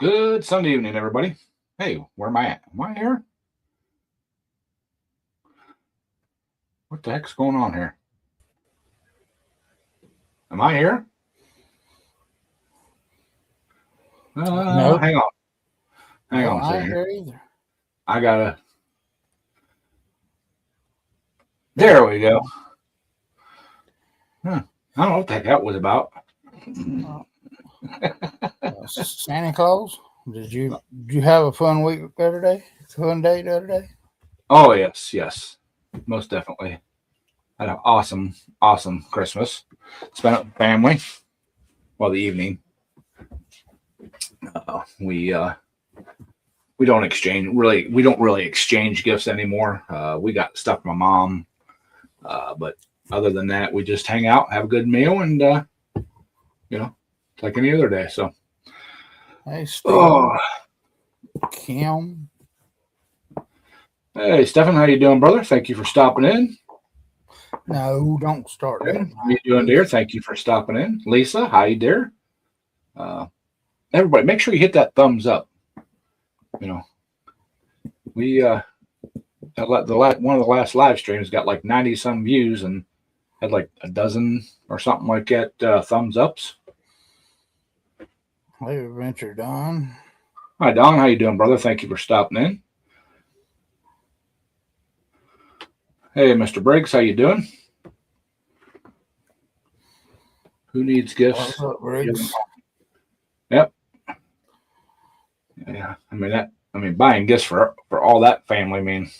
Good Sunday evening, everybody. Hey, where am I at? Am I here? What the heck's going on here? Am I here? No, Hang on. Hang no, on a I second ain't here. there either. I gotta. There There we we go. go. Huh. I don't know what the heck that was about. Uh, Santa Claus, did you have a fun week the other day? Fun day the other day? Oh, yes, yes. Most definitely. Had an awesome Christmas. Spent it with family. Well, the evening. We don't exchange really. We don't really exchange gifts anymore. We got stuff from my mom. But other than that, we just hang out, have a good meal, and you know, it's like any other day. So, Hey, Steve, oh, Kim. hey, Stefan, how you doing, brother? Thank you for stopping in. No, don't start that. Ken, how you doing, dear? Thank you for stopping in. Lisa, hi, dear. Uh, Everybody, make sure you hit that thumbs up. You know, we one of the last live streams got like 90 some views and had like a dozen or something like that thumbs ups. Hey, Adventure Don. Hi, Don. How you doing, brother? Thank you for stopping in. Hey, Mr. Briggs, how you doing? Who needs What's gifts? up, Briggs? Yep. Yeah. I mean, buying gifts for all that family. I mean,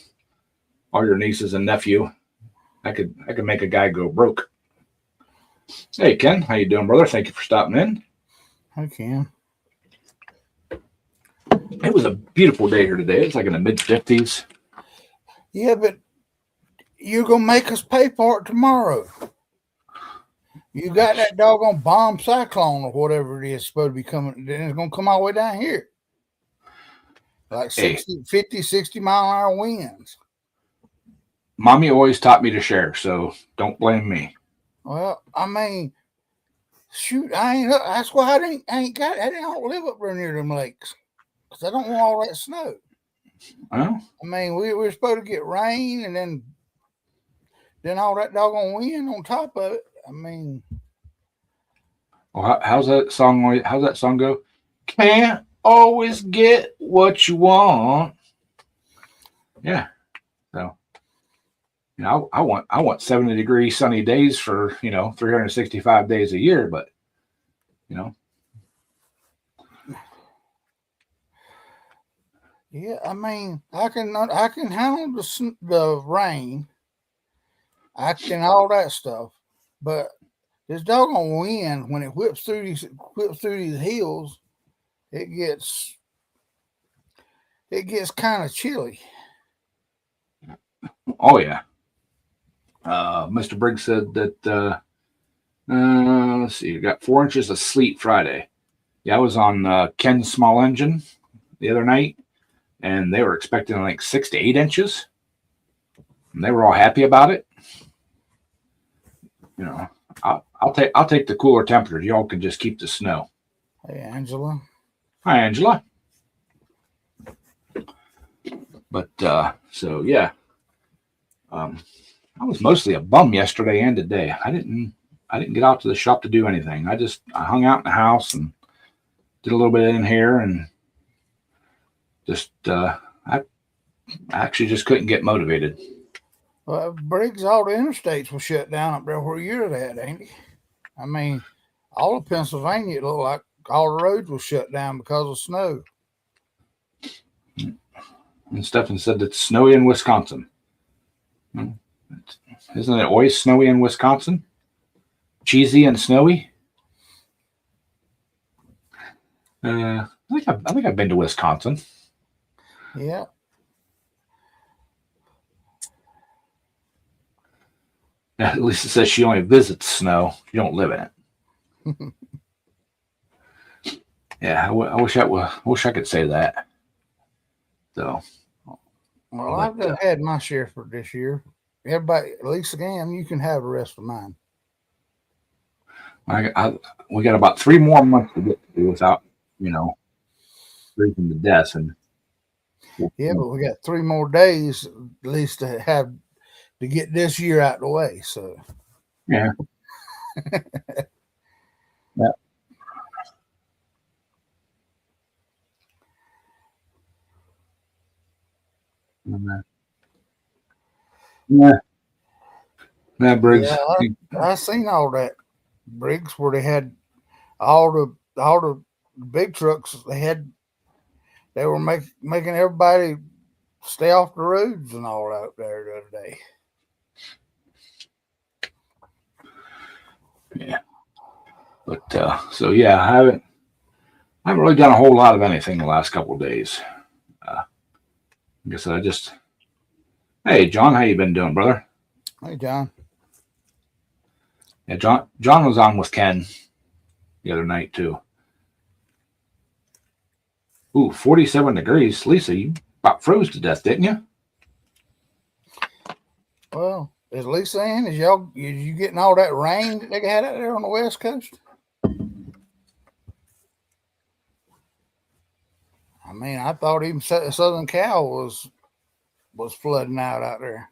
all your nieces and nephew. I could make a guy go broke. Hey, Ken, how you doing, brother? Thank you for stopping in. Hey, Kim. It was a beautiful day here today. It's like in the mid 50s. Yeah, but you're gonna make us pay for it tomorrow. You got that doggone bomb cyclone or whatever it is supposed to be coming. Then it's gonna come all the way down here. Like Hey, 60, 50, 60-mile-an-hour winds. mommy always taught me to share, so don't blame me. Well, I mean, shoot, I ain't. That's why I don't live up there near them lakes because I don't want all that snow. Well, I mean, we're supposed to get rain and then all that doggone wind on top of it. I mean, how's that song? How's that song go? Can't always get what you want. Yeah. So I want 70-degree sunny days for 365 days a year, but you know, yeah, I mean, I can handle the rain. I can all that stuff, but this doggone wind when it whips through these hills, it gets it gets kind of chilly. oh yeah. Mr. Briggs said that. Let's see, you got 4 inches of sleet Friday. Yeah, I was on Ken's small engine the other night, and they were expecting like 6 to 8 inches, and they were all happy about it. You know, I'll take the cooler temperatures. Y'all can just keep the snow. Hey, Angela. Hi, Angela. But so yeah, um, I was mostly a bum yesterday and today. I didn't get out to the shop to do anything. I hung out in the house and did a little bit in here and just I actually just couldn't get motivated. Well, Briggs, all the interstates were shut down up there where you're at, ain't it? I mean, all of Pennsylvania, it looked like all the roads were shut down because of snow. And Stefan said it's snowy in Wisconsin. Hmm. Isn't it always snowy in Wisconsin? Cheesy and snowy. I think I've been to Wisconsin. Yeah. At least it says she only visits snow. You don't live in it. Yeah, I wish I could say that. So, Well, but I've done had my share for this year. Everybody, at least again, you can have the rest of mine. we got about 3 more months to get through without, you know, freezing to death. And Yeah, but we got 3 more days at least to have to get this year out of the way. So yeah. Yeah. Yeah. Yeah, Briggs. yeah, I seen all that, Briggs, where they had all the big trucks. They were making everybody stay off the roads and all out there the other day. Yeah. But so yeah, I haven't really done a whole lot of anything the last couple of days. Like I said, hey John, how you been doing, brother? Hey, John. Yeah, John was on with Ken the other night too. Ooh, 47 degrees. Lisa, you about froze to death, didn't you? Well, is Lisa in? Is you getting all that rain that they had out there on the West Coast? I mean, I thought even Southern Cal was flooding out there.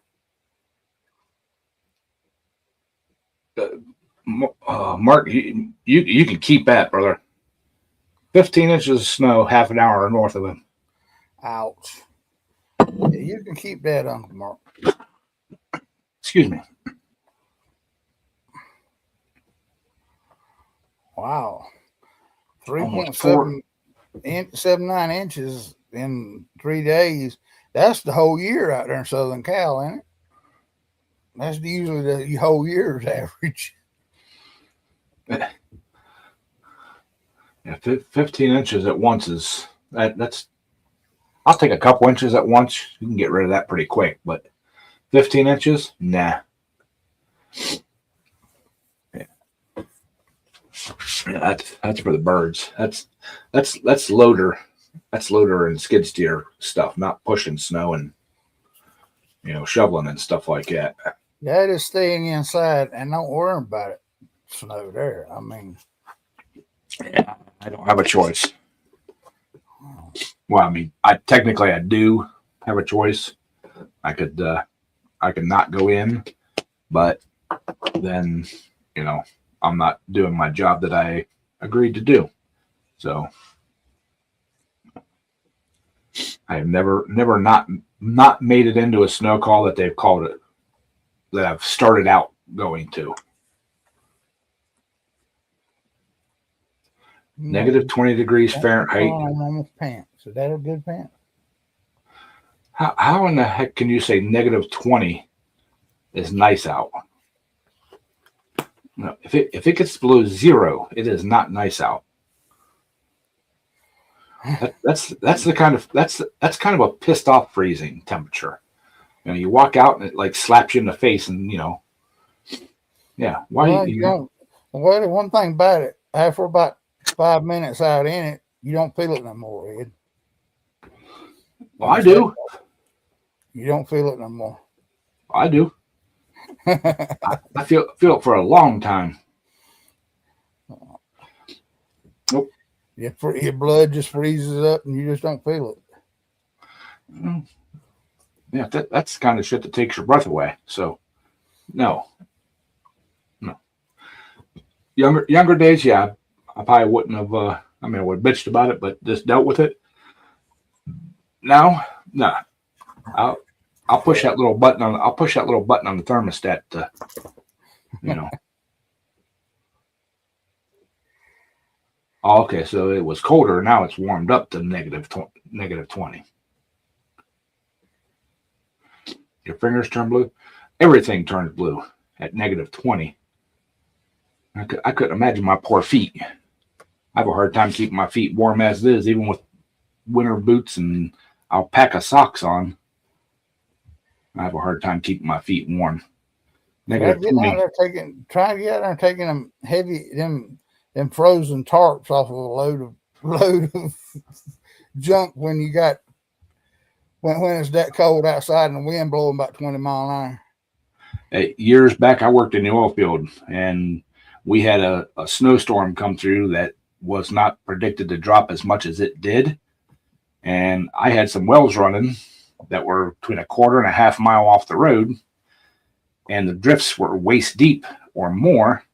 Mark, you can keep that, brother. 15 inches of snow, half an hour north of him. Ouch. Yeah, you can keep that, Uncle Mark. Excuse me. Wow. 3.7 3.79 inches in 3 days. That's the whole year out there in Southern Cal, ain't it? That's usually the whole year's average. Yeah, 15 inches at once is that's. I'll take a couple inches at once. You can get rid of that pretty quick, but 15 inches, nah. Yeah, that's for the birds. That's loader. That's loader and skid steer stuff, not pushing snow and shoveling and stuff like that. That is staying inside and don't worry about it. Snow there. I mean, yeah, I don't have a choice. Well, I mean, I do have a choice. I could not go in, but then I'm not doing my job that I agreed to do. So I have never not made it into a snow call that they've called it, that I've started out going to. Negative 20 degrees Fahrenheit. Almost pants. Is that a good pant? How in the heck can you say negative 20 is nice out? No, if it gets below 0, it is not nice out. That's kind of a pissed off freezing temperature. You walk out and it like slaps you in the face, and yeah. Why? Well, one thing about it, after about 5 minutes out in it, you don't feel it no more, Ed. Well, I do. You don't feel it no more. I do. I feel it for a long time. Nope. Your blood just freezes up and you just don't feel it. Yeah, that's the kind of shit that takes your breath away. So, no. Younger days, yeah, I probably wouldn't have. I would have bitched about it, but just dealt with it. Now, nah. I'll push that little button on. I'll push that little button on the thermostat. Oh, okay, so it was colder. Now it's warmed up to negative 20. Your fingers turn blue. Everything turns blue at negative 20. I couldn't imagine my poor feet. I have a hard time keeping my feet warm as it is, even with winter boots and alpaca socks on. I have a hard time keeping my feet warm. Negative 20. Try to get out there and taking them heavy, them frozen tarps off of a load of junk when it's that cold outside and the wind blowing about 20 miles an hour. Years back, I worked in the oil field, and we had a snowstorm come through that was not predicted to drop as much as it did. And I had some wells running that were between a quarter and a half mile off the road, and the drifts were waist deep or more.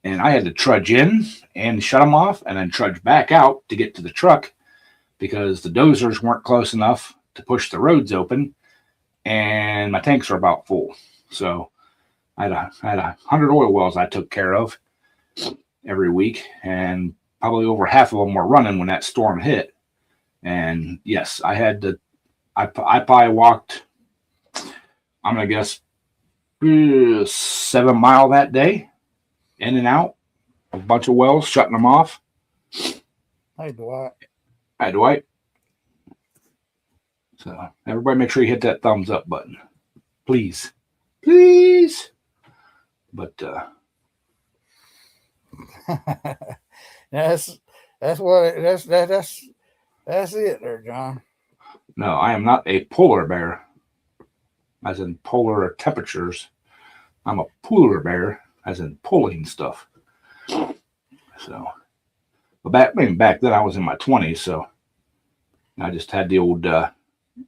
And I had to trudge in and shut them off and then trudge back out to get to the truck because the dozers weren't close enough to push the roads open, and my tanks were about full. So I had 100 oil wells I took care of every week, and probably over half of them were running when that storm hit. And yes, I had to. I probably walked, I'm gonna guess, 7 mile that day, in and out, a bunch of wells, shutting them off. Hey, Dwight. Hi, Dwight. So everybody, make sure you hit that thumbs up button, please, please. But that's it there, John. no, I am not a polar bear, as in polar temperatures. I'm a pooler bear, as in pulling stuff. So, but back then I was in my 20s, so I just had the old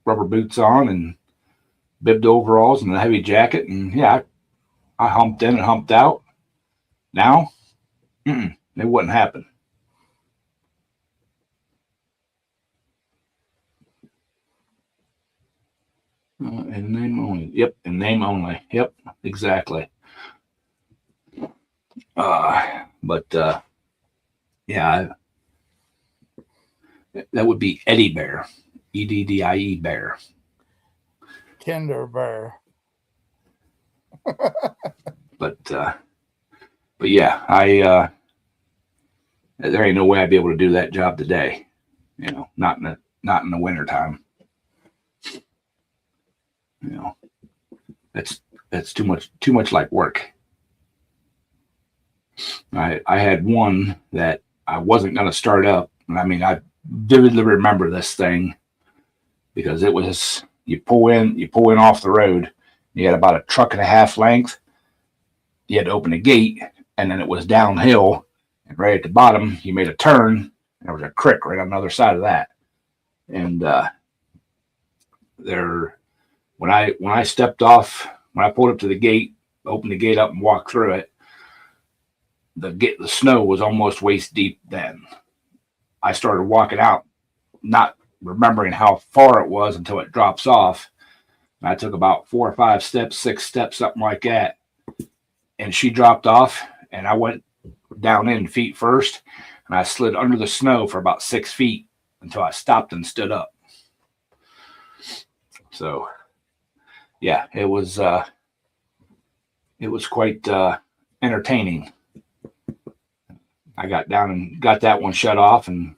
rubber boots on and bibbed overalls and a heavy jacket, and yeah, I humped in and humped out. Now, it wouldn't happen. In name only. Yep, in name only. Yep, exactly. But yeah, that would be Eddie Bear, EDDIE Bear. Tender bear. But yeah, there ain't no way I'd be able to do that job today. You know, not in the winter time. You know, that's too much like work. I had one that I wasn't going to start up, and I mean, I vividly remember this thing because it was you pull in off the road. You had about a truck and a half length. You had to open the gate, and then it was downhill, and right at the bottom, you made a turn. And there was a creek right on the other side of that, and when I stepped off, when I pulled up to the gate, opened the gate up and walked through it, the snow was almost waist deep then. I started walking out, not remembering how far it was until it drops off. And I took about 4 or 5 steps, 6 steps, something like that. And she dropped off, and I went down in feet first, and I slid under the snow for about 6 feet until I stopped and stood up. So yeah, it was quite entertaining. I got down and got that one shut off and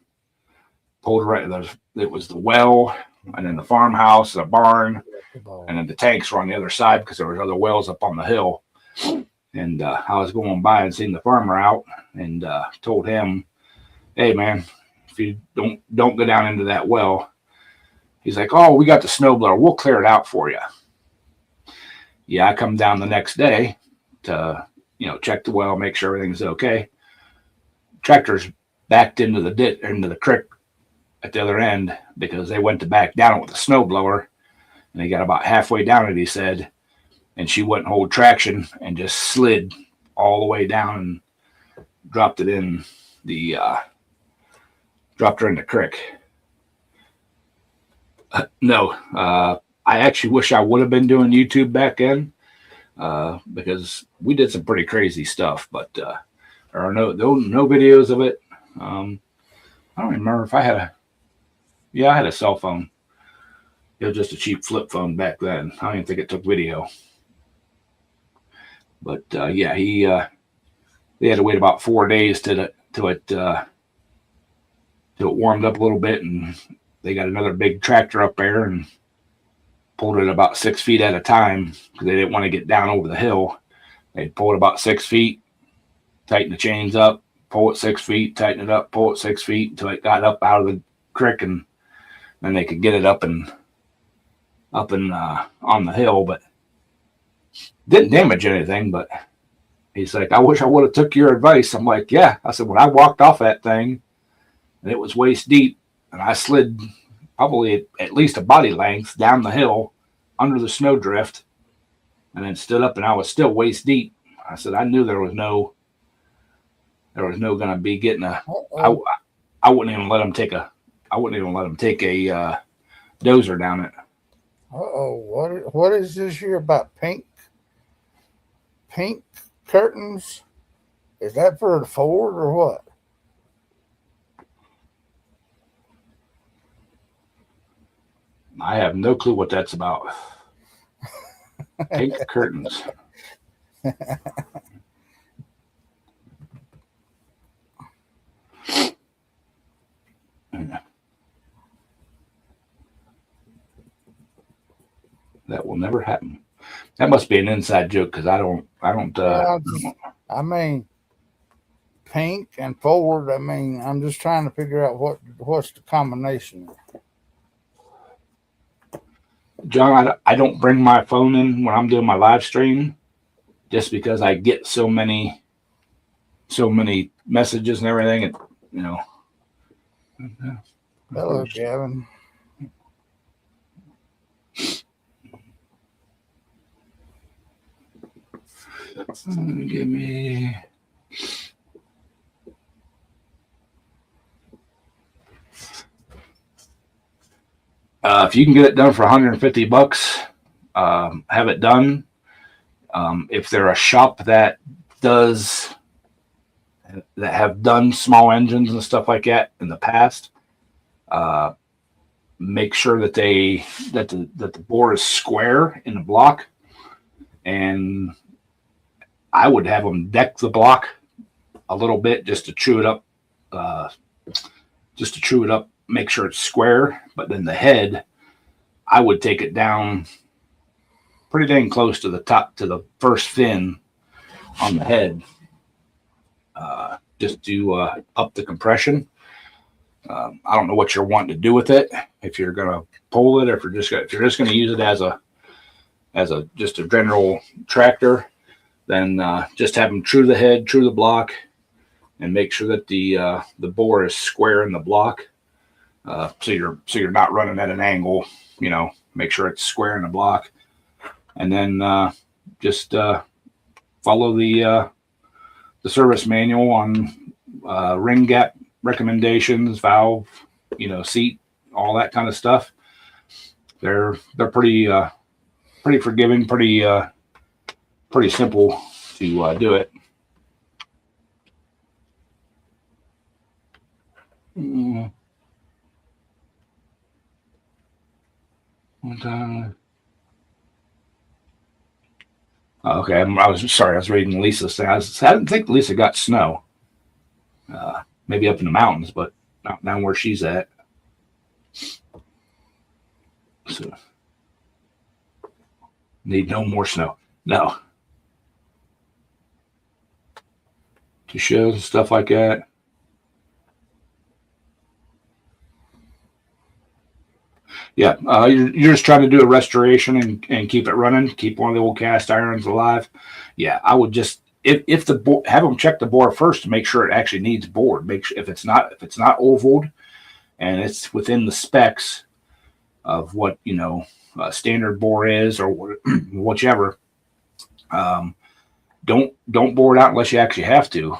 pulled right. It was the well, and then the farmhouse, the barn, and then the tanks were on the other side because there was other wells up on the hill. And I was going by and seeing the farmer out, and told him, "Hey man, if you don't go down into that well," he's like, "Oh, we got the snowblower. We'll clear it out for you." Yeah, I come down the next day to, check the well, make sure everything's okay. Tractor's backed into the creek at the other end because they went to back down it with a snowblower, and they got about halfway down it, he said, and she wouldn't hold traction and just slid all the way down and dropped her in the creek. No, I actually wish I would have been doing YouTube back then because we did some pretty crazy stuff, but there are no videos of it. I don't remember if I had I had a cell phone. It was just a cheap flip phone back then. I don't even think it took video. But yeah, they had to wait about 4 days till it warmed up a little bit, and they got another big tractor up there and pulled it about 6 feet at a time because they didn't want to get down over the hill. They pulled about 6 feet, tighten the chains up, pull it 6 feet, tighten it up, pull it 6 feet until it got up out of the creek, and then they could get it up and on the hill, but didn't damage anything. But he's like, "I wish I would have took your advice." I'm like, "Yeah." I said, when I walked off that thing and it was waist deep and I slid probably at least a body length down the hill under the snowdrift, and then stood up, and I was still waist deep. I said I knew there was no going to be getting a. Uh-oh. I wouldn't even let him take a. I wouldn't even let him take a dozer down it. Uh-oh. What is this here about pink curtains? Is that for the Ford or what? I have no clue what that's about. Pink curtains. That will never happen. That must be an inside joke because I don't. Yeah, I mean, pink and Ford. I mean, I'm just trying to figure out what's the combination. John, I don't bring my phone in when I'm doing my live stream, just because I get so many messages and everything, and you know. Hello, Gavin. Give me. If you can get it done for $150, have it done. If they're a shop that have done small engines and stuff like that in the past, make sure that the bore is square in the block, and I would have them deck the block a little bit just to chew it up, make sure it's square. But then the head, I would take it down pretty dang close to the top, to the first fin on the head, just to up the compression. I don't know what you're wanting to do with it. If you're gonna pull it, or if you're just gonna use it as a just a general tractor, then just have them true the head, true the block, and make sure that the bore is square in the block. So you're not running at an angle. Make sure it's square in the block, and then just follow the service manual on ring gap recommendations, valve, seat, all that kind of stuff. They're pretty forgiving, pretty simple to do it. Okay, I was sorry. I was reading Lisa's thing. I didn't think Lisa got snow. Maybe up in the mountains, but not down where she's at. So, need no more snow. No. To shows and stuff like that. Yeah, you're just trying to do a restoration and keep it running, keep one of the old cast irons alive. Yeah, I would just if the have them check the bore first to make sure it actually needs bored. Make sure if it's not ovaled and it's within the specs of what standard bore is or whichever. Don't bore it out unless you actually have to.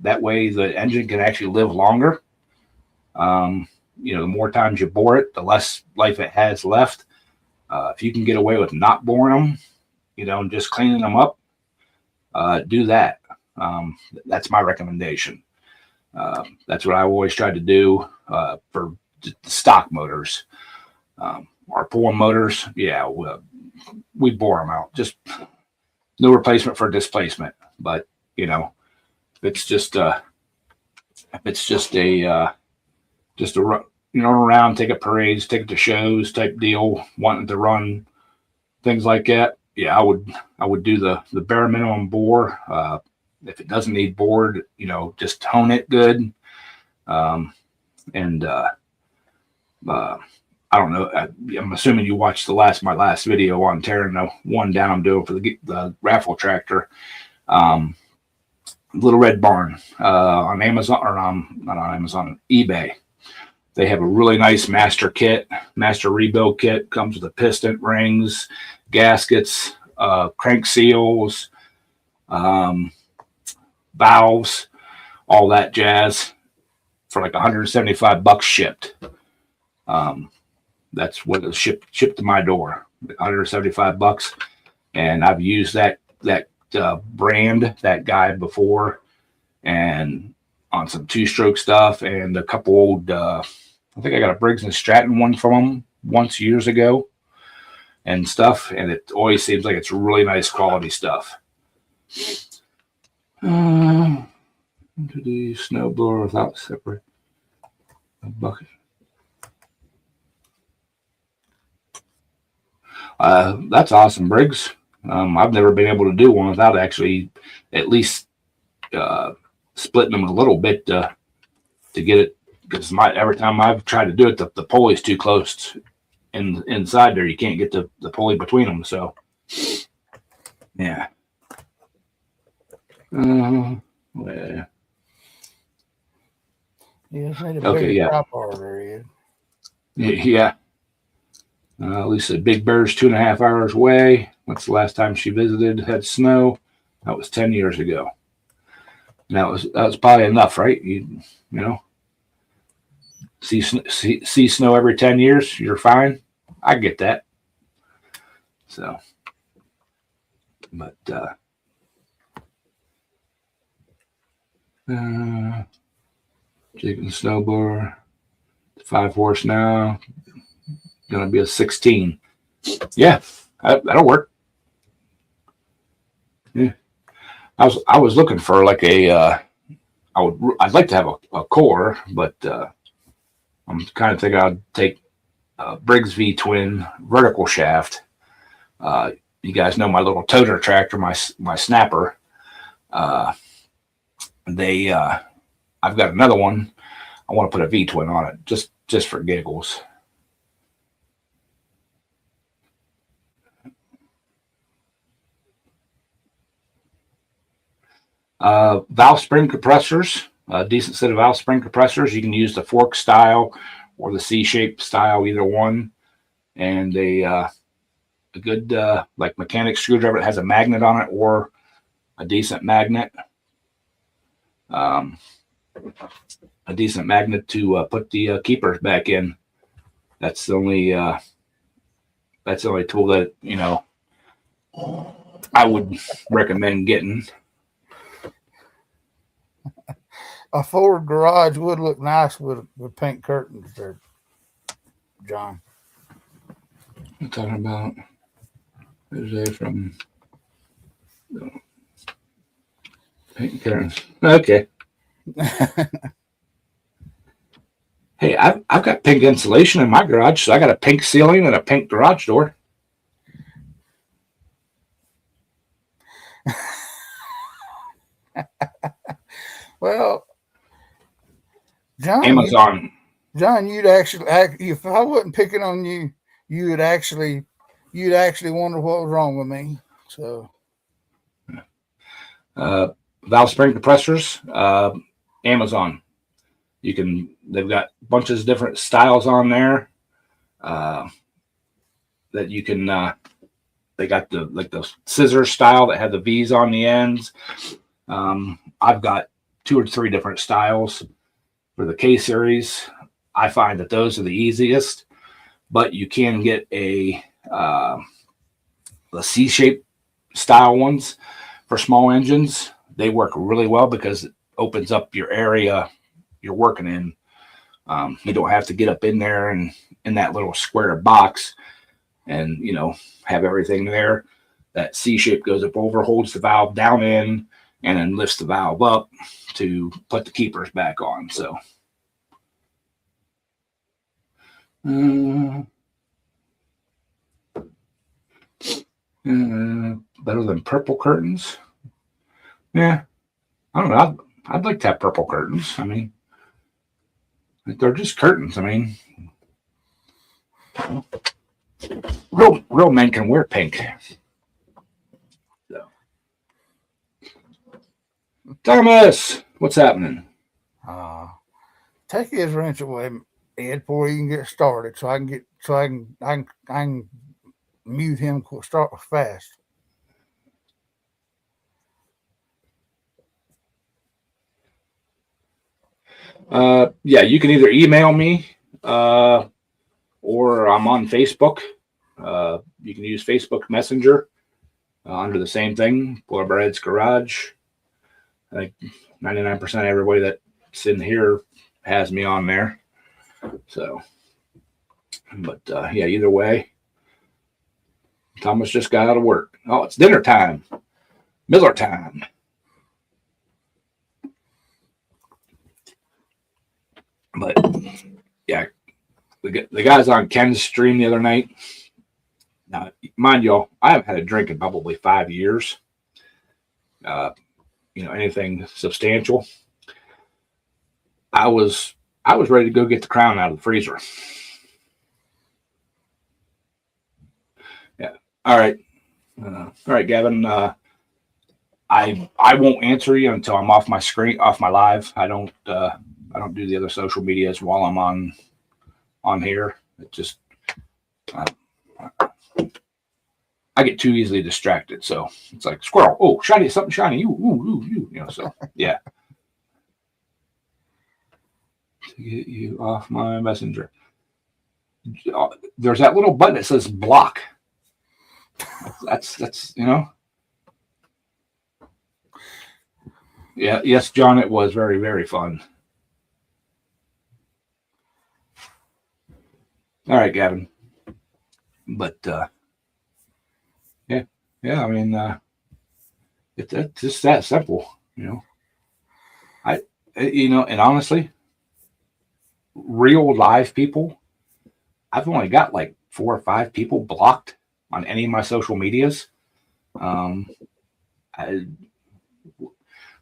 That way the engine can actually live longer. The more times you bore it, the less life it has left. If you can get away with not boring them, and just cleaning them up, do that. That's my recommendation. That's what I always tried to do for stock motors. Our pulling motors, yeah, we bore them out. Just no replacement for displacement. But if it's just a run around, take it parades, take it to shows type deal, wanting to run things like that. Yeah, I would do the bare minimum bore. If it doesn't need bored, just tone it good. I don't know. I'm assuming you watched my last video on tearing the one down I'm doing for the raffle tractor. Little Red Barn on Amazon, or not on Amazon, eBay. They have a really nice master rebuild kit. Comes with a piston, rings, gaskets, crank seals, um, valves, all that jazz for like $175 shipped. That's what it shipped to my door, $175. And I've used that brand, that guy before, and on some 2-stroke stuff and a couple old, I think I got a Briggs and Stratton one from them once years ago and stuff. And it always seems like it's really nice quality stuff. Into the snowblower without separate bucket. That's awesome, Briggs. I've never been able to do one without actually at least splitting them a little bit to get it, because every time I've tried to do it, the pulley's too close inside there. You can't get the pulley between them. So, yeah. Well, You just need a okay, bigger yeah. tripod there, Ed. Yeah. Lisa, Big Bear's 2.5 hours away. That's the last time she visited, had snow. That was 10 years ago. And that was probably enough, right? You know, see snow every 10 years, you're fine. I get that. So, but Chicken snowblower, 5-horse now, gonna be a 16. Yeah, that'll work. Yeah, I was looking for like I'd like to have a core, but I'm kind of thinking I'd take Briggs V twin vertical shaft. You guys know my little toter tractor, my snapper. I've got another one. I want to put a V twin on it just for giggles. Valve spring compressors, a decent set of valve spring compressors. You can use the fork style or the C-shaped style, either one. And a good like mechanic screwdriver that has a magnet on it, or a decent magnet. A decent magnet to put the keepers back in. That's the only tool that I would recommend getting. A Ford garage would look nice with pink curtains there, John. I'm talking about Jose from Pink Curtains. Okay. Hey, I've got pink insulation in my garage, so I got a pink ceiling and a pink garage door. Well, John, Amazon. You'd actually, if I wasn't picking on you, you'd actually wonder what was wrong with me. So, Valve spring compressors, Amazon. They've got bunches of different styles on there that you can. They got the scissor style that had the V's on the ends. I've got 2 or 3 different styles for the K series. I find that those are the easiest, but you can get the C-shaped style ones for small engines. They work really well because it opens up your area you're working in. You don't have to get up in there and in that little square box and have everything there. That C shape goes up over, holds the valve down in, and then lifts the valve up to put the keepers back on. So better than purple curtains. Yeah, I don't know. I'd like to have purple curtains. I mean, they're just curtains. I mean, real men can wear pink. So. Thomas, what's happening? take his wrench away, Ed before he can get started, so I can mute him start fast. Yeah, you can either email me or I'm on Facebook. You can use Facebook Messenger under the same thing, Blubber Ed's Garage. I think 99% of everybody that's in here has me on there. So, but yeah, either way, Thomas just got out of work. Oh, it's dinner time, Miller time. But yeah, the guys on Ken's stream the other night. Now, mind y'all, I haven't had a drink in probably 5 years. Anything substantial. I was ready to go get the Crown out of the freezer. Yeah. All right. All right, Gavin. I won't answer you until I'm off my screen, off my live. I don't do the other social medias while I'm on here. It just I get too easily distracted. So it's like squirrel. Oh, shiny, something shiny. You. So yeah. To get you off my messenger. There's that little button that says block. That's Yeah. Yes, John. It was very, very fun. All right, Gavin. But yeah. I mean, it's just that simple. And honestly, real live people, I've only got like 4 or 5 people blocked on any of my social medias. That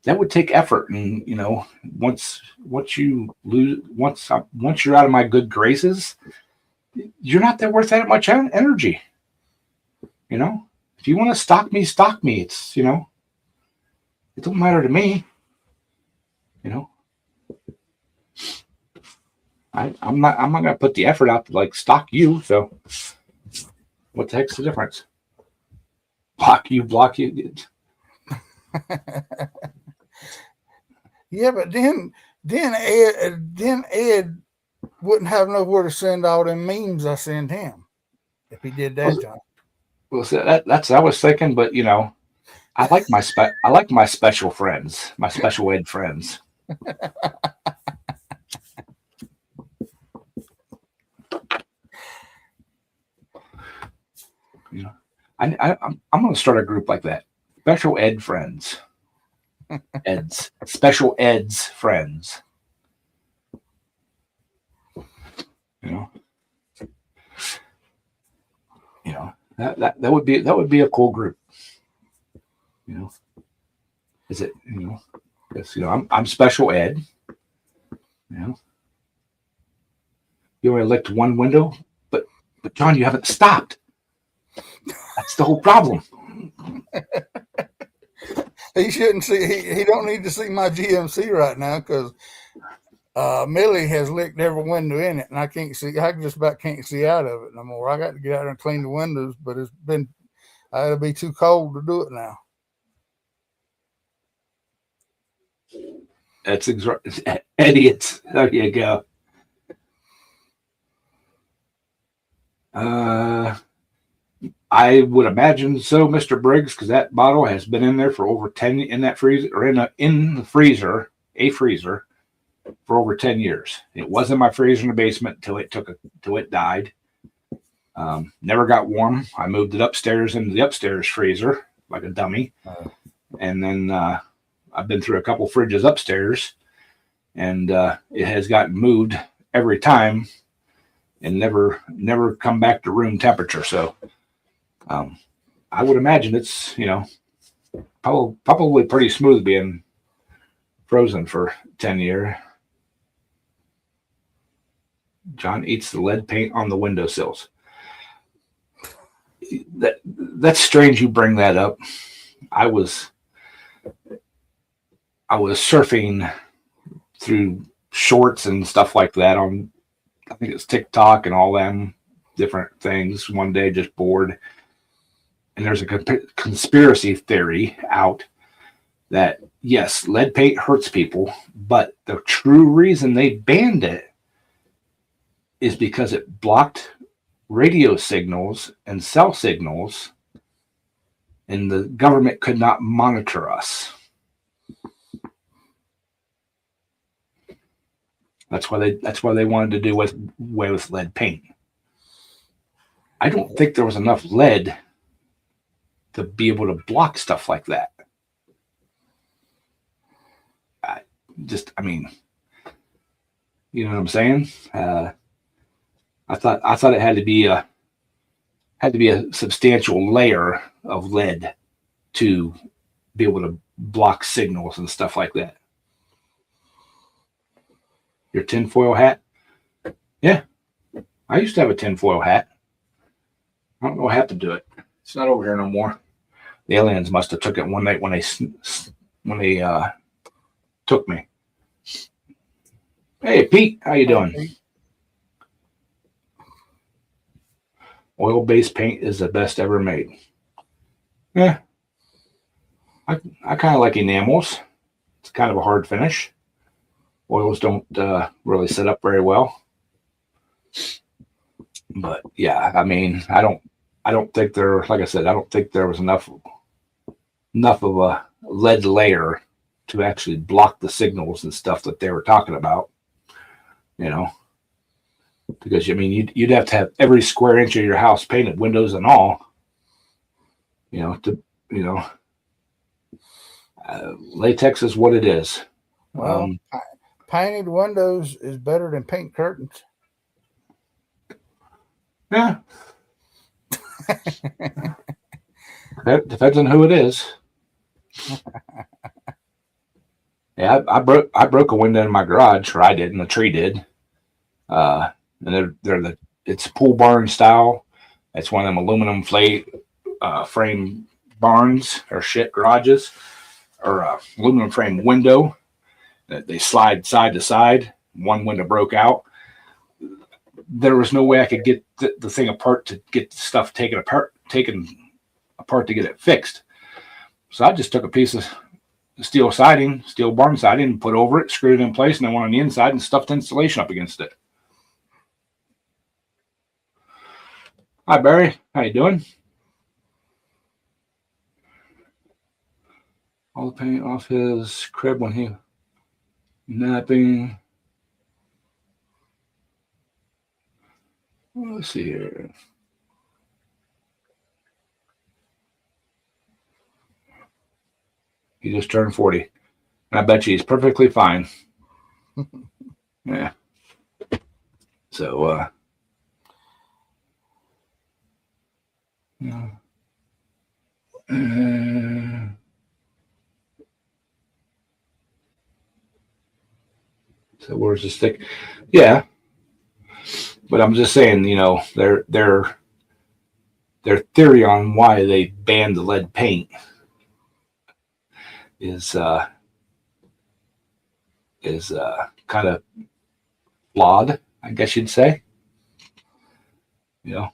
would take effort, and once you're out of my good graces, you're not that worth that much energy. If you want to stalk me, It's it don't matter to me. I'm not gonna put the effort out to like stalk you. So what the heck's the difference? Block you. Yeah, but then Ed wouldn't have nowhere to send all them memes I send him if he did that, John. Well, so that's I was thinking, but I like my special friends, my special ed friends. I'm going to start a group like that. Special ed friends. Special eds friends. That would be a cool group. Is it? Yes. I'm special ed. You only licked one window, but John, you haven't stopped. That's the whole problem. He shouldn't see. He don't need to see my GMC right now because Millie has licked every window in it, and I can't see. I just about can't see out of it no more. I got to get out there and clean the windows, but it'll be too cold to do it now. That's idiots. There you go. I would imagine so, Mr. Briggs, because that bottle has been in there for over 10 in that freezer or in the freezer, a freezer for over 10 years. It was in my freezer in the basement till it died. Never got warm. I moved it upstairs into the upstairs freezer like a dummy. And then I've been through a couple fridges upstairs, and it has gotten moved every time and never come back to room temperature. So I would imagine it's probably pretty smooth being frozen for 10 years. John eats the lead paint on the windowsills. That's strange you bring that up. I was surfing through shorts and stuff like that on I think it's TikTok and all them different things. One day, just bored, and there's a conspiracy theory out that yes, lead paint hurts people, but the true reason they banned it is because it blocked radio signals and cell signals, and the government could not monitor us. That's why they wanted to do away with lead paint. I don't think there was enough lead to be able to block stuff like that. I mean, you know what I'm saying? I thought it had to be a substantial layer of lead to be able to block signals and stuff like that. Your tinfoil hat? Yeah, I used to have a tinfoil hat. I don't know what happened to it. It's not over here no more. The aliens must have took it one night when they took me. Hey, Pete, how you doing? Pete. Oil-based paint is the best ever made. Yeah, I kind of like enamels. It's kind of a hard finish. Oils don't really set up very well. But yeah, I mean, I don't think there, like I said, I don't think there was enough of a lead layer to actually block the signals and stuff that they were talking about. You know, because I mean, you'd have to have every square inch of your house painted, windows and all. Latex is what it is. Well, painted windows is better than paint curtains. Yeah. That depends on who it is. Yeah, I broke a window in my garage, or I did, and the tree did. And it's pool barn style. It's one of them aluminum frame barns or garages, or aluminum frame window. They slide side to side. One window broke out. There was no way I could get the thing apart to get the stuff taken apart to get it fixed. So I just took a piece of steel barn siding, and put over it, screwed it in place, and then went on the inside and stuffed insulation up against it. Hi, Barry. How you doing? All the paint off his crib when he napping. Let's see here. He just turned 40. And I bet you he's perfectly fine. Yeah. So, yeah. So where's the stick? Yeah. But I'm just saying, their theory on why they banned the lead paint is kind of flawed, I guess you'd say. I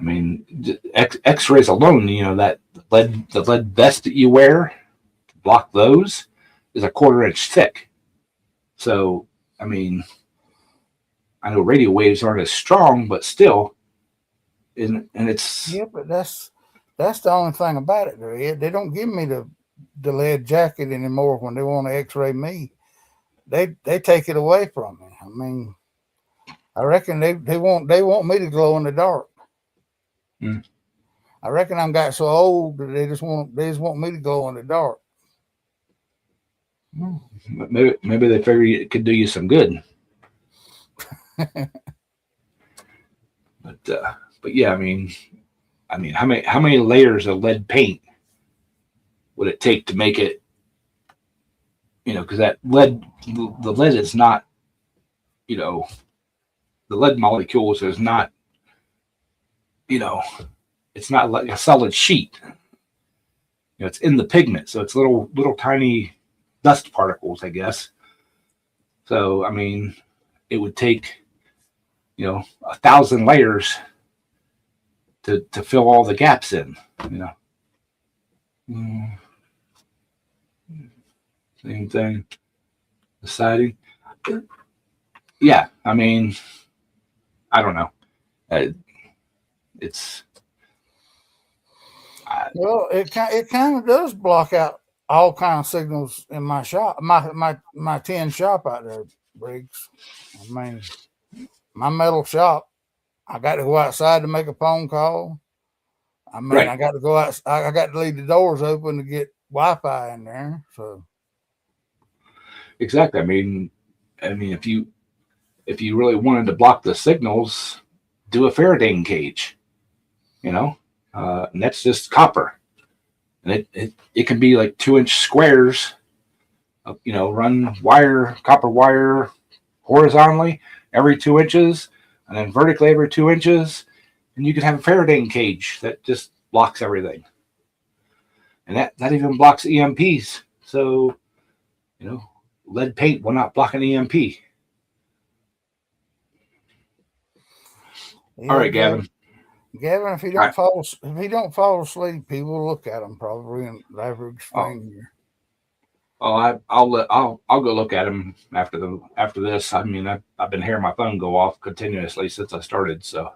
mean, X-rays alone, that the lead vest that you wear to block those is a 1/4 inch thick. So, I mean, I know radio waves aren't as strong, but still, and it's but that's the only thing about it. They don't give me the lead jacket anymore when they want to X-ray me. They take it away from me. I mean, I reckon they want me to glow in the dark. Mm. I reckon I'm got so old that they just want me to glow in the dark. Maybe they figure it could do you some good. But yeah, I mean, how many layers of lead paint would it take to make it? Because that the lead is not, the lead molecules is not, it's not like a solid sheet. It's in the pigment, so it's little tiny dust particles, I guess. So I mean, it would take 1,000 layers to fill all the gaps in. You know, same thing. The siding. Yeah, I mean, I don't know. It's Well, it kind of does block out all kind of signals in my shop, my tin shop out there, Briggs. I mean, my metal shop. I got to go outside to make a phone call. I mean, right. I got to go out. I got to leave the doors open to get Wi-Fi in there. So Exactly. I mean, if you really wanted to block the signals, do a Faraday cage. And that's just copper, and it can be like 2-inch squares. Run copper wire horizontally every 2 inches, and then vertically every 2 inches, and you can have a Faraday cage that just blocks everything, and that even blocks EMPs. So lead paint will not block an EMP. All yeah, right, Gavin. Gavin, if he don't fall asleep, he will look at them probably and average thing here. I'll go look at him after this. I mean, I've been hearing my phone go off continuously since I started. So,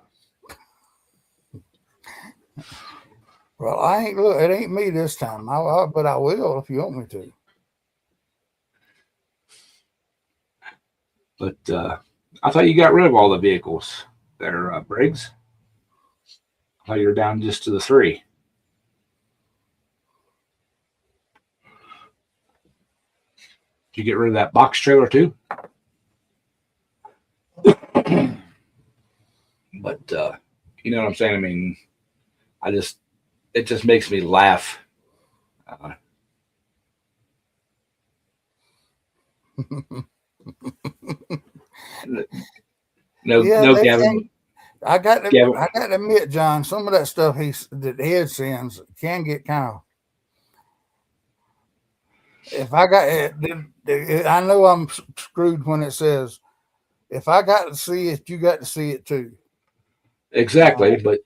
well, I ain't look. It ain't me this time. But I will if you want me to. But I thought you got rid of all the vehicles there, Briggs. I thought you were down just to the 3. Did you get rid of that box trailer too? But you know what I'm saying? I mean, it just makes me laugh. No, Gavin. I got to admit, John, some of that stuff that Ed sends can get kind of. If I got it, I know I'm screwed when it says, "If I got to see it, you got to see it too." Exactly, but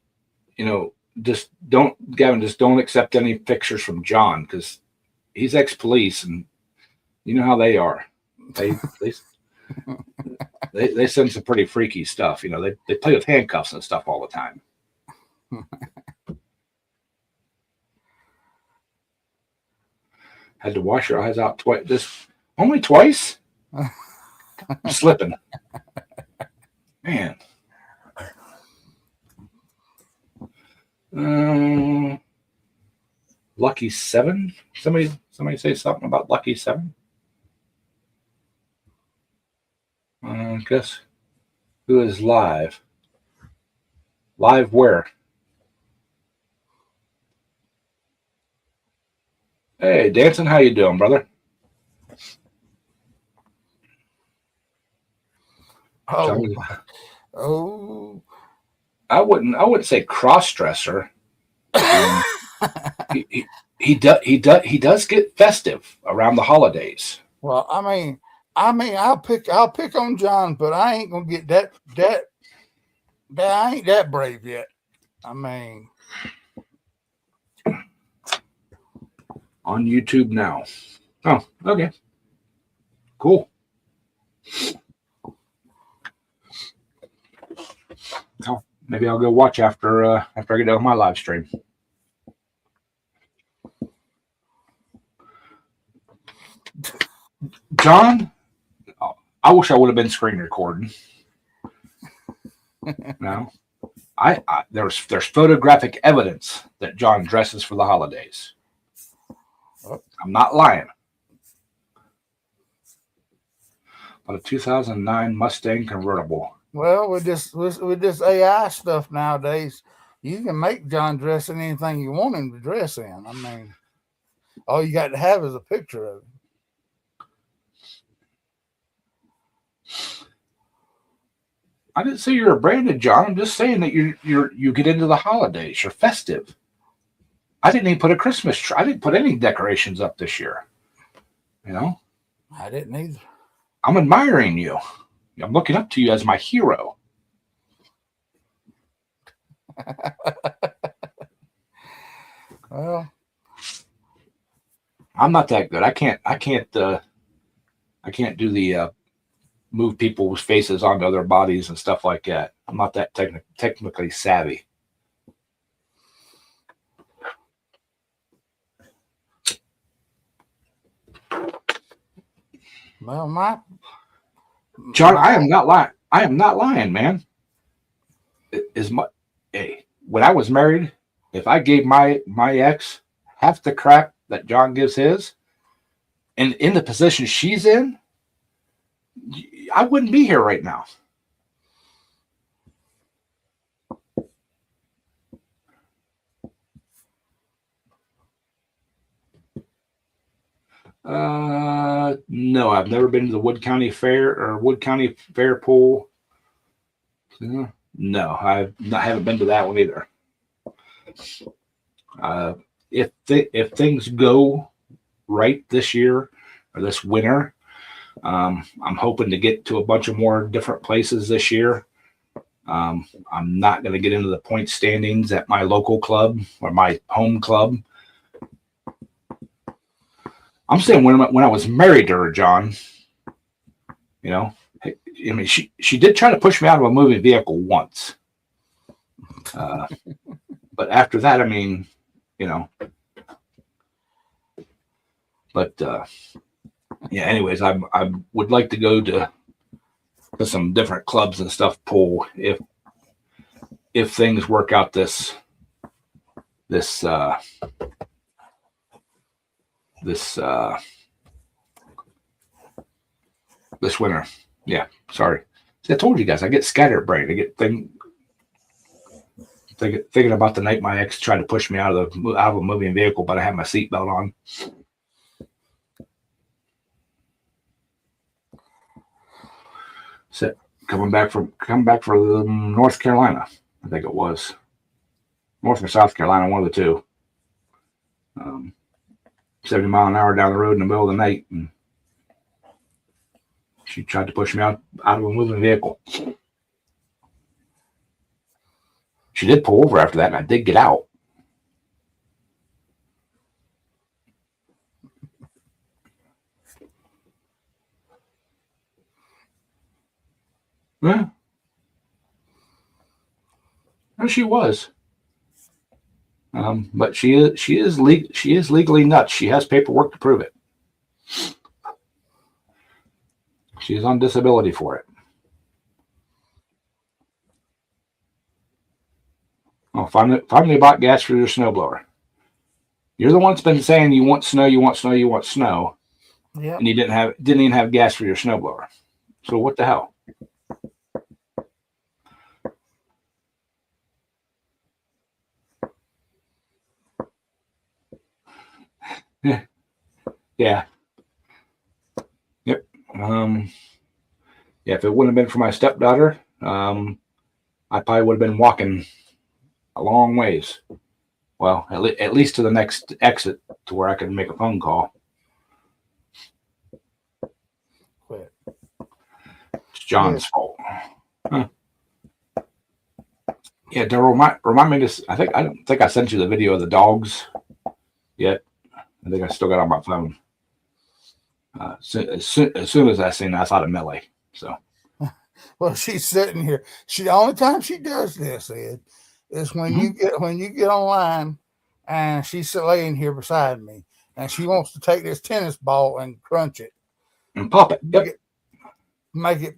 just don't accept any pictures from John, because he's ex-police, and you know how they are. They send some pretty freaky stuff. They play with handcuffs and stuff all the time. Had to wash your eyes out twice. Just only twice? I'm slipping. Man. Lucky 7? Somebody say something about Lucky 7? Guess who is live? Live where? Hey, Danson, how you doing, brother? Oh. I wouldn't say cross-dresser. He does get festive around the holidays. Well, I mean, I'll pick on John, but I ain't gonna get that. I ain't that brave yet. I mean, on YouTube now. Oh, okay, cool. Oh, maybe I'll go watch after I get done with my live stream. John, I wish I would have been screen recording. No, there's photographic evidence that John dresses for the holidays. I'm not lying. But a 2009 Mustang convertible. Well, with this AI stuff nowadays, you can make John dress in anything you want him to dress in. I mean, all you got to have is a picture of him. I didn't say you're a branded, John. I'm just saying that you get into the holidays. You're festive. I didn't even put a Christmas tree. I didn't put any decorations up this year. I didn't either. I'm admiring you. I'm looking up to you as my hero. Well, I'm not that good. I can't do the move people's faces onto other bodies and stuff like that. I'm not that technically savvy. well, John, I am not lying. I am not lying, man. Is my hey, when I was married, if I gave my ex half the crap that John gives his, and in the position she's in, I wouldn't be here right now. No, I've never been to the Wood County Fair or Wood County Fair pool. No, haven't been to that one either. If things go right this year or this winter, I'm hoping to get to a bunch of more different places this year. I'm not going to get into the point standings at my local club or my home club. I'm saying when I was married to her, John, you know, I mean, she did try to push me out of a moving vehicle once. But after that, I mean, you know, but yeah, anyways, I would like to go to some different clubs and stuff pool if things work out this winter. Yeah, sorry. See, I told you guys I get scatterbrained. I get thinking about the night my ex tried to push me out of a moving vehicle, but I had my seatbelt on. So coming back from North Carolina, I think it was North or South Carolina, one of the two. 70 mile an hour down the road in the middle of the night, and she tried to push me out of a moving vehicle. She did pull over after that, and I did get out. Yeah. No, she was. But she is legally nuts. She has paperwork to prove it. She is on disability for it. Oh, finally bought gas for your snowblower. You're the one that's been saying you want snow, you want snow, you want snow. Yeah. And you didn't even have gas for your snowblower. So what the hell? Yeah. Yep. Yeah, if it wouldn't have been for my stepdaughter, I probably would have been walking a long ways. Well, at least to the next exit to where I could make a phone call. Quit. It's John's fault. Huh. Yeah, Daryl, remind me this. I don't think I sent you the video of the dogs yet. I think I still got it on my phone. As soon as I seen it, I thought of Millie. So, well, she's sitting here. The only time she does this, Ed, is when you get online, and she's laying here beside me, and she wants to take this tennis ball and crunch it and pop it. Yep. Make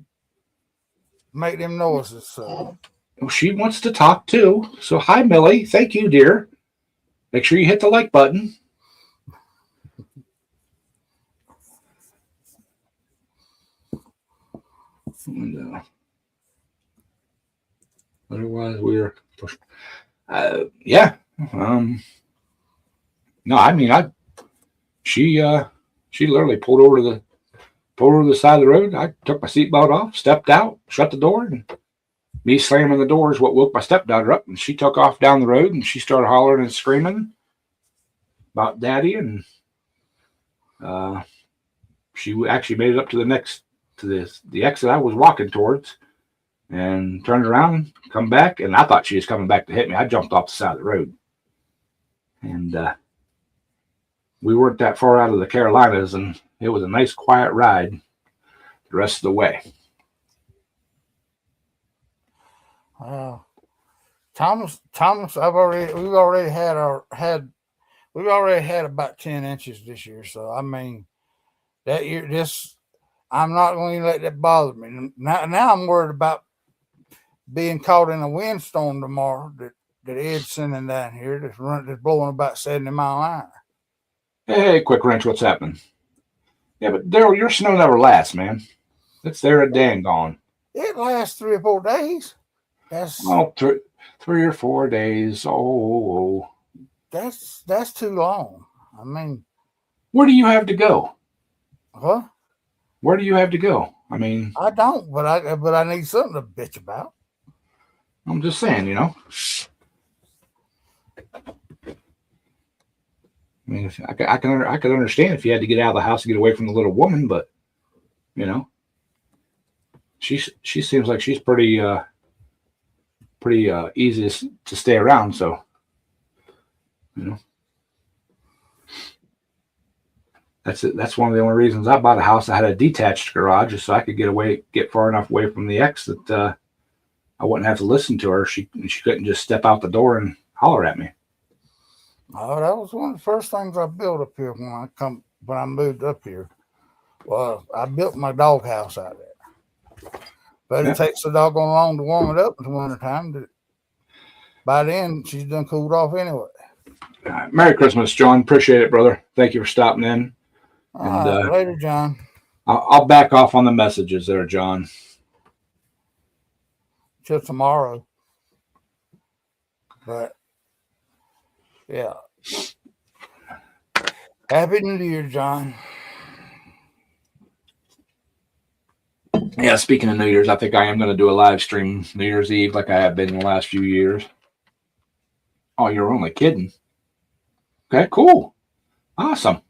them noises. So. Well, she wants to talk too. So, hi, Millie. Thank you, dear. Make sure you hit the like button. And, otherwise, we're yeah. No, I mean, she literally pulled over to the side of the road. I took my seatbelt off, stepped out, shut the door, and me slamming the door is what woke my stepdaughter up. And she took off down the road, and she started hollering and screaming about daddy. And she actually made it up to the next to the exit I was walking towards, and turned around, come back, and I thought she was coming back to hit me. I jumped off the side of the road, and we weren't that far out of the Carolinas, and it was a nice quiet ride the rest of the way. Thomas, we've already had about 10 inches this year. So I mean, that year, I'm not going to let that bother me. Now I'm worried about being caught in a windstorm tomorrow that Ed's sending down here that's blowing about 70 mile an hour. Hey, Quick Wrench, what's happening? Yeah, but Daryl, your snow never lasts, man. It's there a day and gone. It lasts 3 or 4 days. That's 3 or 4 days. Oh, that's too long. I mean, where do you have to go? Huh? Where do you have to go? I mean, I don't, but I need something to bitch about. I'm just saying, you know. I mean, if I could understand if you had to get out of the house to get away from the little woman, but you know, she seems like she's pretty easy to stay around. So, you know, that's it. That's one of the only reasons I bought a house that had a detached garage, is so I could get far enough away from the ex that I wouldn't have to listen to her. She couldn't just step out the door and holler at me. Oh, that was one of the first things I built up here when I moved up here. Well, I built my doghouse out there, but it takes the doggone long to warm it up in the wintertime. By then, she's done cooled off anyway. Merry Christmas, John. Appreciate it, brother. Thank you for stopping in. And later, John. I'll back off on the messages there, John. Till tomorrow. But yeah. Happy New Year, John. Yeah, speaking of New Year's, I think I am going to do a live stream New Year's Eve like I have been in the last few years. Oh, you're only kidding. Okay, cool. Awesome.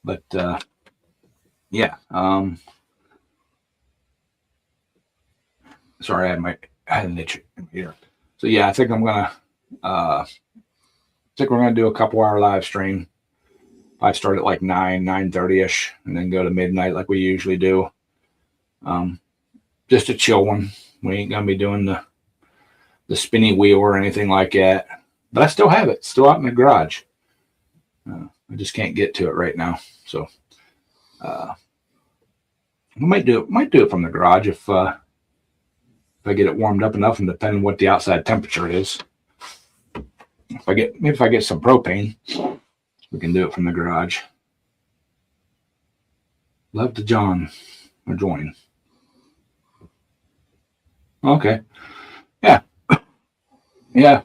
But yeah, sorry, I had an itch here. So yeah, I think we're gonna do a couple hour live stream. I start at like 9:30 ish, and then go to midnight like we usually do. Just a chill one. We ain't gonna be doing the spinny wheel or anything like that. But I still have it, still out in the garage. I just can't get to it right now. So we might do it from the garage if I get it warmed up enough, and depending on what the outside temperature is. If I get some propane, we can do it from the garage. Love to John or join. Okay. Yeah. Yeah.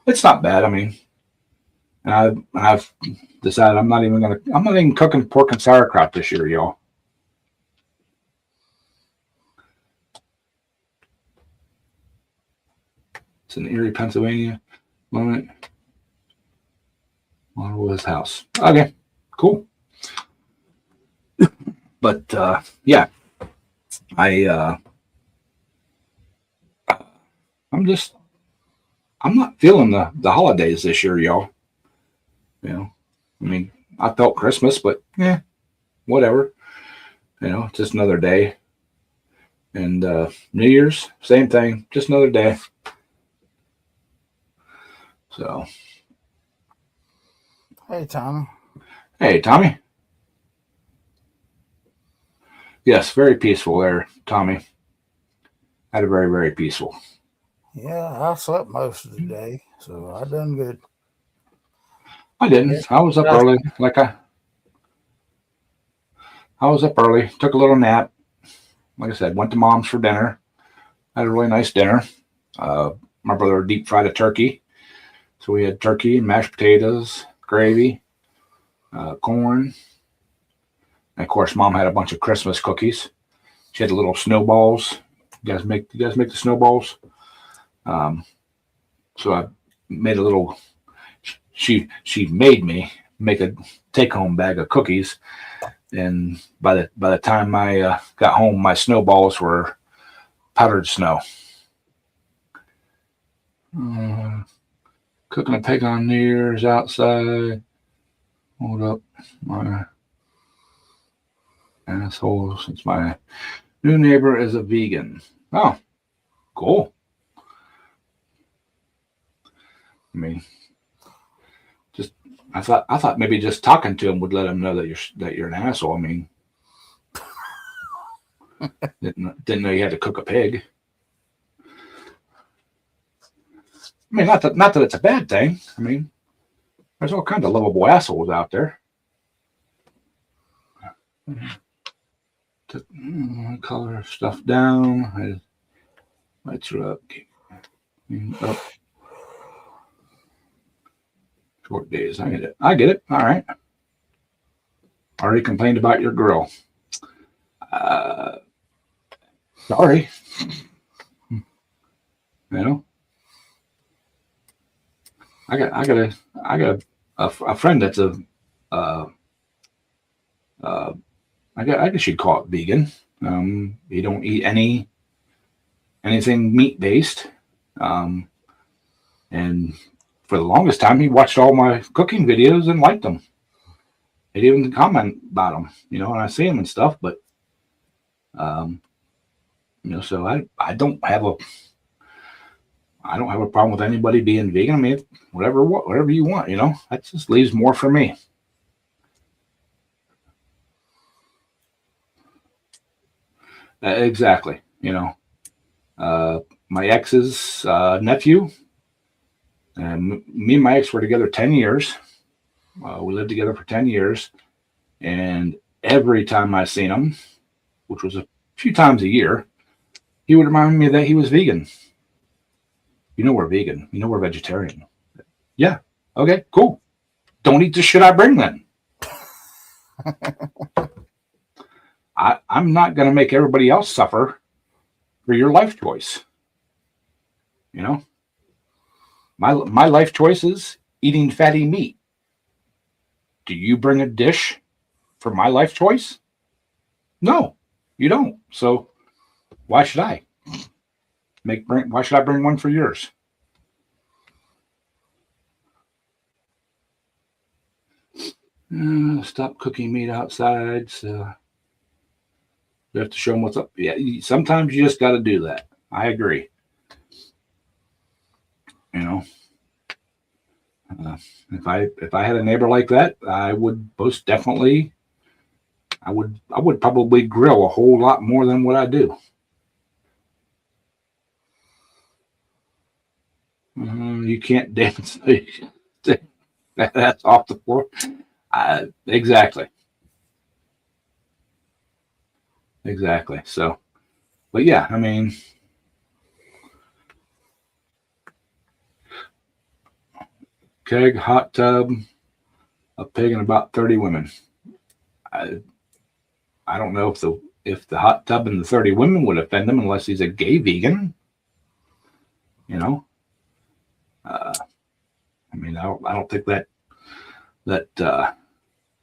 It's not bad. I mean, I've decided I'm not even cooking pork and sauerkraut this year, y'all. It's in Erie, Pennsylvania. Moment. Waterwoods house. Okay, cool. But yeah, I'm not feeling the holidays this year, y'all. You know, I mean, I felt Christmas, but yeah, whatever. You know, it's just another day. And New Year's, same thing, just another day. So. Hey, Tommy. Hey, Tommy. Yes, very peaceful there, Tommy. Had a very, very peaceful. Yeah, I slept most of the day, so I done good. I didn't. Yeah. I was up early. I was up early, took a little nap. Like I said, went to Mom's for dinner. Had a really nice dinner. My brother deep fried a turkey. So we had turkey and mashed potatoes, gravy, corn. And of course, Mom had a bunch of Christmas cookies. She had the little snowballs. You guys make the snowballs? So I made a little. She made me make a take home bag of cookies, and by the time I got home, my snowballs were powdered snow. Cooking a pig on New Year's outside. Hold up, my asshole, since my new neighbor is a vegan. Oh, cool. I mean, just I thought maybe just talking to him would let him know that you're an asshole. I mean, didn't know you had to cook a pig. I mean, not that it's a bad thing. I mean, there's all kinds of lovable assholes out there. Color stuff down. Lights are up. Up. Short days. I get it. All right. Already complained about your grill. Sorry. You know. I got a friend that's I guess you'd call it vegan. He don't eat anything meat based. And for the longest time, he watched all my cooking videos and liked them. He'd even comment about them, and I see them and stuff. But so I don't have a problem with anybody being vegan. I mean, whatever you want, that just leaves more for me. Exactly. My ex's nephew, and me and my ex were together 10 years. We lived together for 10 years. And every time I seen him, which was a few times a year, he would remind me that he was vegan. We're vegan. We're vegetarian. Yeah. Okay, cool. Don't eat the shit I bring then. I'm not going to make everybody else suffer for your life choice. My life choice is eating fatty meat. Do you bring a dish for my life choice? No, you don't. So why should I? Why should I bring one for yours? Stop cooking meat outside. So you have to show them what's up. Yeah, sometimes you just got to do that. I agree. If I had a neighbor like that, I would most definitely. I would probably grill a whole lot more than what I do. You can't dance. That's off the floor. Exactly. So, but yeah, I mean, keg, hot tub, a pig, and about 30 women. I don't know if the hot tub and the 30 women would offend him unless he's a gay vegan. I mean, I don't think that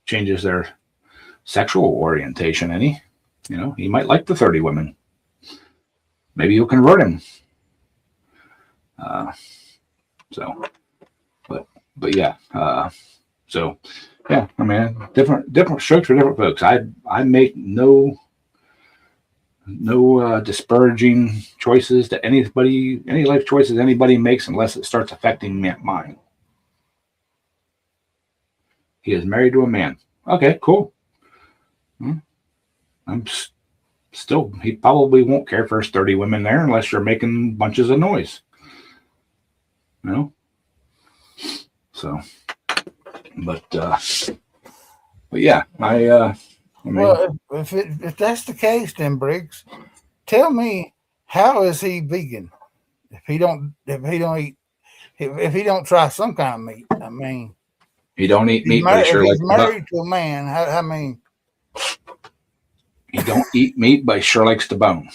changes their sexual orientation any. He might like the 30 women. Maybe you'll convert him. But yeah. So yeah, I mean, different strokes for different folks. I make no disparaging choices to any life choices anybody makes unless it starts affecting mine. He is married to a man. Okay, cool. I'm still, he probably won't care for his 30 women there unless you're making bunches of noise. So, but yeah, I mean, well, if that's the case, then Briggs, tell me, how is he vegan? If he don't try some kind of meat, I mean, he don't eat meat, but if he's married to a man, I mean, he don't eat meat, but he sure likes to bone.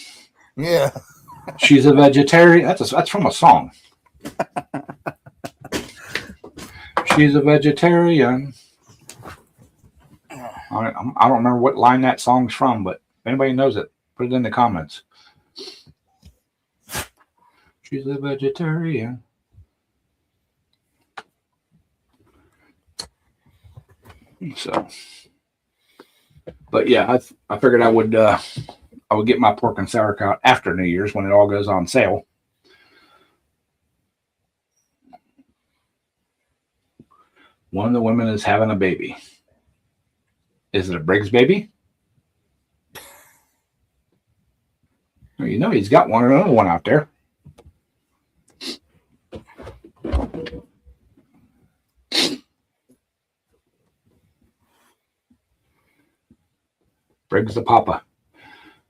Yeah. She's a vegetarian. That's from a song. She's a vegetarian. I don't remember what line that song's from, but if anybody knows it, put it in the comments. She's a vegetarian. So, but yeah, I figured I would get my pork and sauerkraut after New Year's when it all goes on sale. One of the women is having a baby. Is it a Briggs baby? Well, you know he's got another one out there. Briggs the Papa.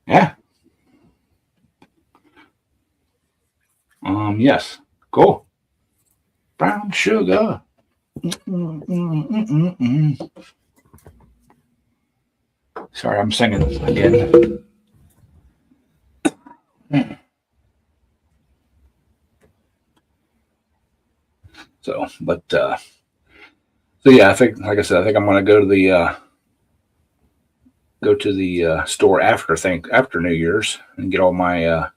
Yeah. Yes. Cool. Brown sugar. Sorry, I'm singing again. So, but so yeah, I think, like I said, I think I'm going to go to the store after New Year's and get all my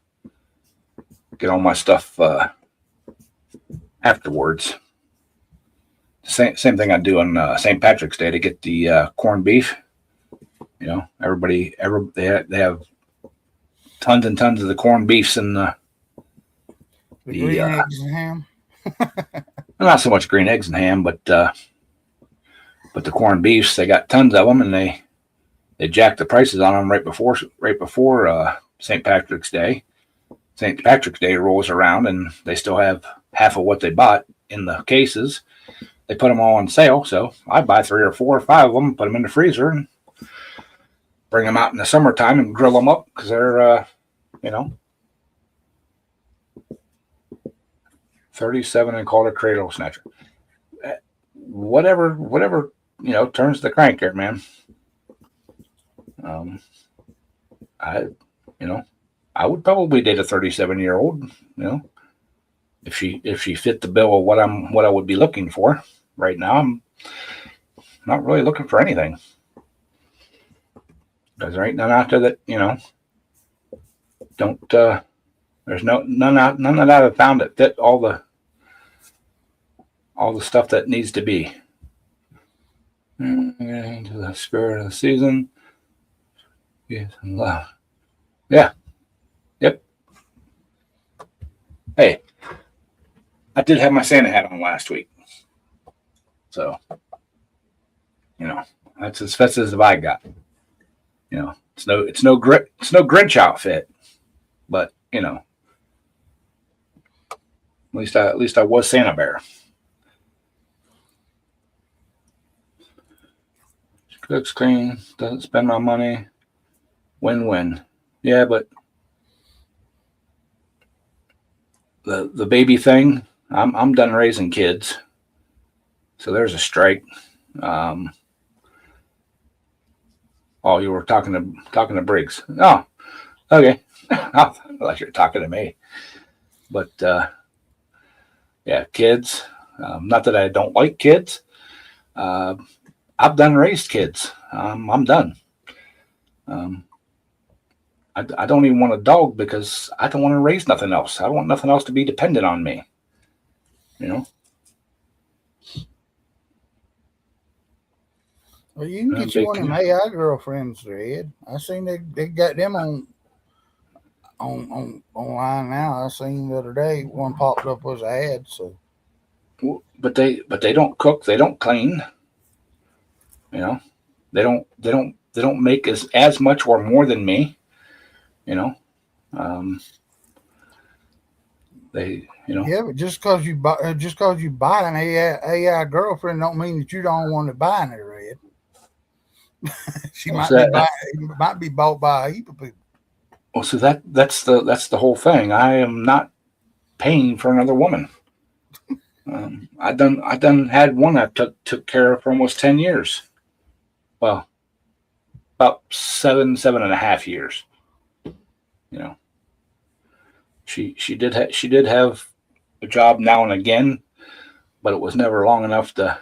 stuff afterwards. Same thing I do on St. Patrick's Day to get the corned beef. You know, they have tons and tons of the corned beefs and the green eggs and ham. Not so much green eggs and ham, but the corned beefs, they got tons of them, and they jacked the prices on them right before St. Patrick's Day. St. Patrick's Day rolls around, and they still have half of what they bought in the cases. They put them all on sale, so I buy 3 or 4 or 5 of them, put them in the freezer, and bring them out in the summertime and grill them up because they're, 37 and called a cradle snatcher. Whatever, turns the crank here, man. I would probably date a 37-year-old, if she fit the bill of what I would be looking for. Right now, I'm not really looking for anything. Because there ain't none out there that, don't, there's none that I've found that fit all the stuff that needs to be. Into the spirit of the season. Yes, and love. Yeah. Yep. Hey, I did have my Santa hat on last week. So, that's as festive as I got. It's no Grinch outfit, but at least I was Santa Bear. Cooks clean, doesn't spend my money. Win-win. Yeah, but the baby thing, I'm done raising kids. So there's a strike. Oh, you were talking to Briggs. Oh, okay. I thought you were talking to me. But yeah, kids. Not that I don't like kids. I've done raised kids. I'm done. I don't even want a dog because I don't want to raise nothing else. I don't want nothing else to be dependent on me. Well, you can get you one of them AI girlfriends, Ed. I seen they got them on online now. I seen the other day one popped up was an ad. So, but they don't cook. They don't clean. They don't make as much or more than me. They Yeah, but just because you buy an AI girlfriend don't mean that you don't want to buy her, Ed. She might be bought by a heap of people. Well, so that's the whole thing. I am not paying for another woman. I done had one I took care of for almost 10 years. Well, about seven and a half years. she did have a job now and again, but it was never long enough to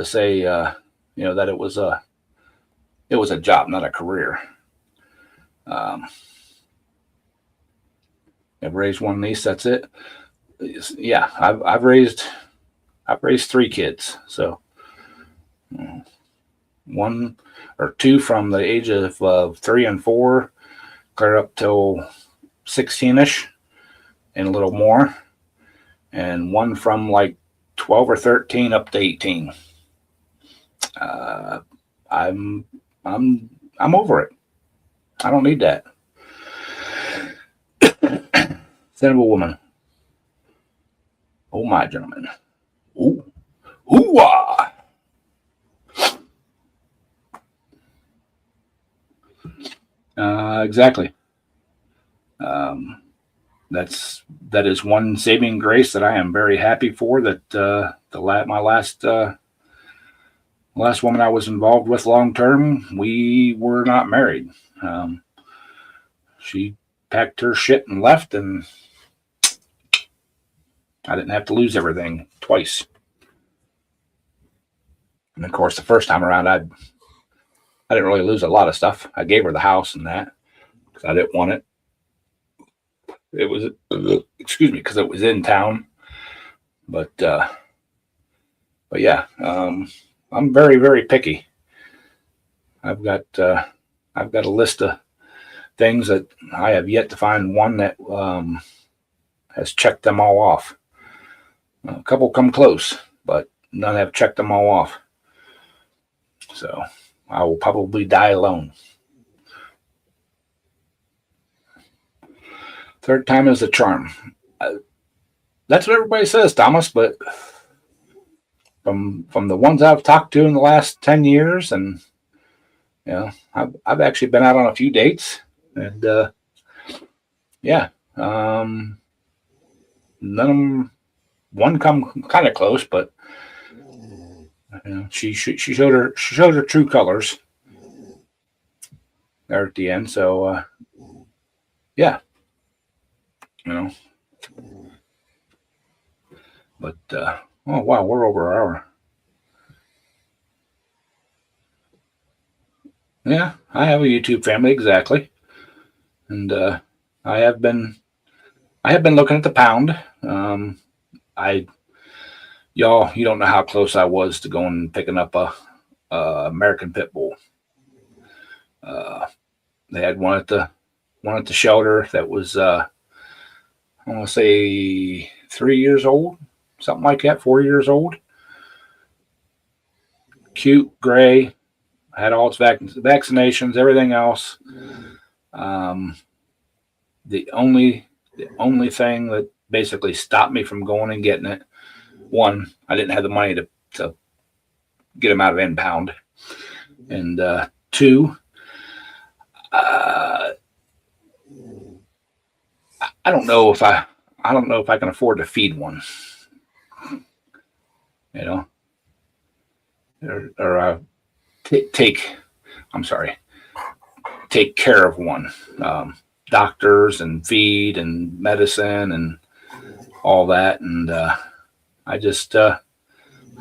say that it was a job, not a career. Um, I've raised one niece. That's it. Yeah, I've raised 3 kids. So one or two from the age of 3 and 4, clear up till 16ish, and a little more, and one from like 12 or 13 up to 18. I'm over it. I don't need that. Son of a woman. Oh my gentleman. Ooh. Ooh ah. Exactly. That is one saving grace that I am very happy for. That my last woman I was involved with long term, we were not married. She packed her shit and left, and I didn't have to lose everything twice. And of course, the first time around, I didn't really lose a lot of stuff. I gave her the house and that because I didn't want it. It was, excuse me, because it was in town. But yeah, I'm very, very picky. I've got a list of things that I have yet to find one that has checked them all off. A couple come close, but none have checked them all off. So I will probably die alone. Third time is the charm. That's what everybody says, Thomas, but from the ones I've talked to in the last 10 years, and I've actually been out on a few dates, and none of them, one come kind of close, but she showed her true colors there at the end. So yeah, but oh wow, we're over an hour. Yeah, I have a YouTube family, exactly, and I have been looking at the pound. Y'all, you don't know how close I was to going and picking up a American Pit Bull. They had one at the shelter that was I want to say 3 years old, something like that, 4 years old. Cute, gray, had all its vaccinations, everything else. The only thing that basically stopped me from going and getting it, one, I didn't have the money to get them out of impound, and two, I don't know if I can afford to feed one, or take care of one. Doctors and feed and medicine and all that, and I just have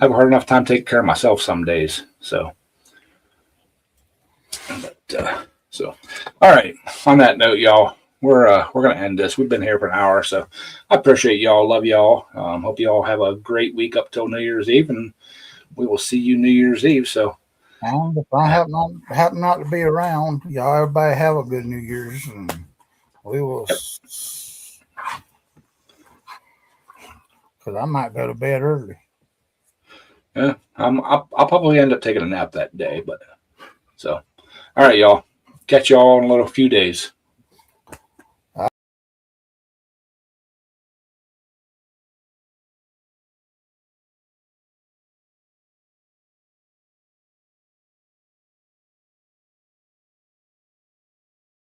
a hard enough time taking care of myself some days. So, all right. On that note, y'all, we're gonna end this. We've been here for an hour, so I appreciate y'all. Love y'all. Hope y'all have a great week up till New Year's Eve, and we will see you New Year's Eve. So, and if I happen not to be around, y'all, everybody have a good New Year's, and we will. Because I might go to bed early. Yeah, I'll probably end up taking a nap that day. But so, all right, y'all. Catch y'all in a few days.